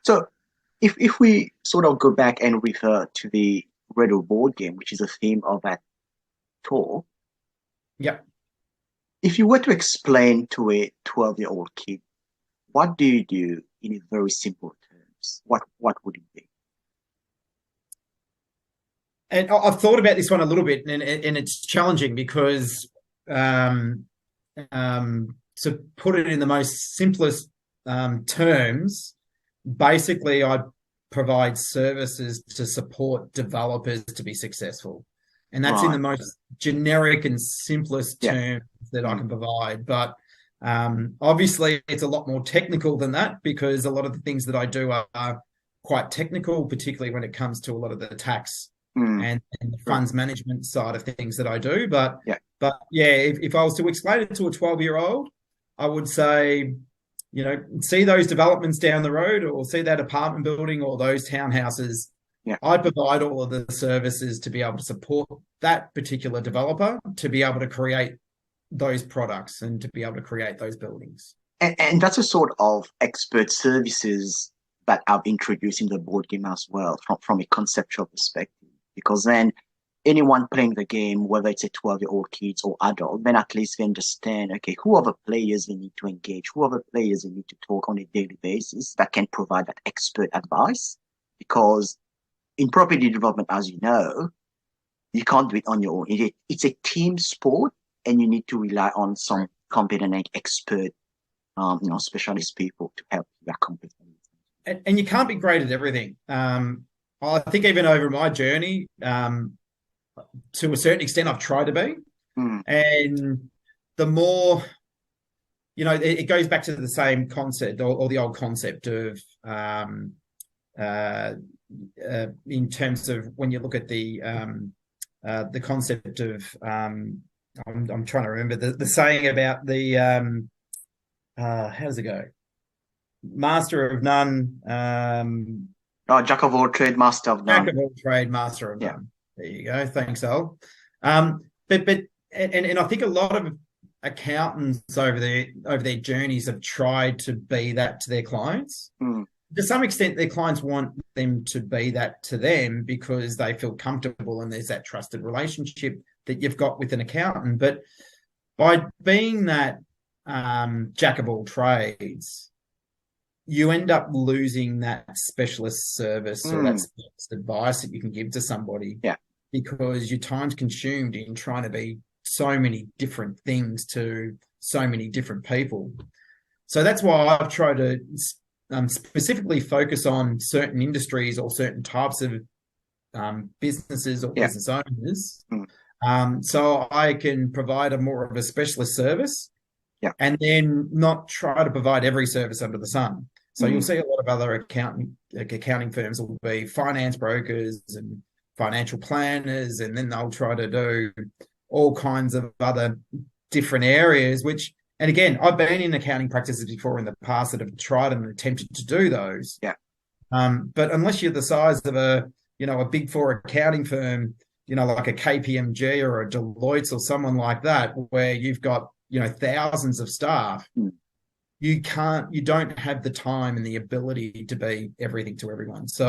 So if we sort of go back and refer to the Riddle board game, which is a theme of that tour, Yep. if you were to explain to a 12-year-old kid, what do you do in a very simple terms? What would it be? And I've thought about this one a little bit, and it's challenging because um, to put it in the most simplest terms, basically, I provide services to support developers to be successful. And that's in the Right. most generic and simplest Yeah. terms that I Mm. can provide. But obviously, it's a lot more technical than that because a lot of the things that I do are quite technical, particularly when it comes to a lot of the tax Mm. and the Sure. funds management side of things that I do. But Yeah. but yeah, if I was to explain it to a 12-year-old, I would say, see those developments down the road or see that apartment building or those townhouses. Yeah. I provide all of the services to be able to support that particular developer to be able to create those products and to be able to create those buildings. And that's a sort of expert services that I've introduced in the board game as well, from a conceptual perspective. Because then anyone playing the game, whether it's a 12-year-old kids or adult, then at least they understand, okay, who are the players they need to engage, who are the players they need to talk on a daily basis that can provide that expert advice. Because in property development, as you know, you can't do it on your own. It's a team sport, and you need to rely on some competent and expert specialist people to help you accomplish them. And you can't be great at everything. I think even over my journey, to a certain extent, I've tried to be. Mm. And the more, it goes back to the same concept or the old concept of uh, in terms of when you look at the concept of I'm trying to remember the saying about the how does it go? Master of none, Jack of all trade, master of jack none. of all trade, master of Yeah. none. There you go. Thanks, Al. But and I think a lot of accountants over their journeys have tried to be that to their clients. Mm. To some extent, their clients want them to be that to them because they feel comfortable and there's that trusted relationship that you've got with an accountant. But by being that jack of all trades, you end up losing that specialist service or that Mm. specialist advice that you can give to somebody Yeah. because your time's consumed in trying to be so many different things to so many different people. So that's why I've tried to specifically focus on certain industries or certain types of businesses or Yeah. business owners, Mm. so I can provide a more of a specialist service Yeah. and then not try to provide every service under the sun. So you'll Mm. see a lot of other accounting firms will be finance brokers and financial planners, and then they'll try to do all kinds of other different areas, which, and again, I've been in accounting practices before in the past that have tried and attempted to do those. Yeah. But unless you're the size of a big four accounting firm, like a KPMG or a Deloitte or someone like that, where you've got, thousands of staff, Mm. you don't have the time and the ability to be everything to everyone. So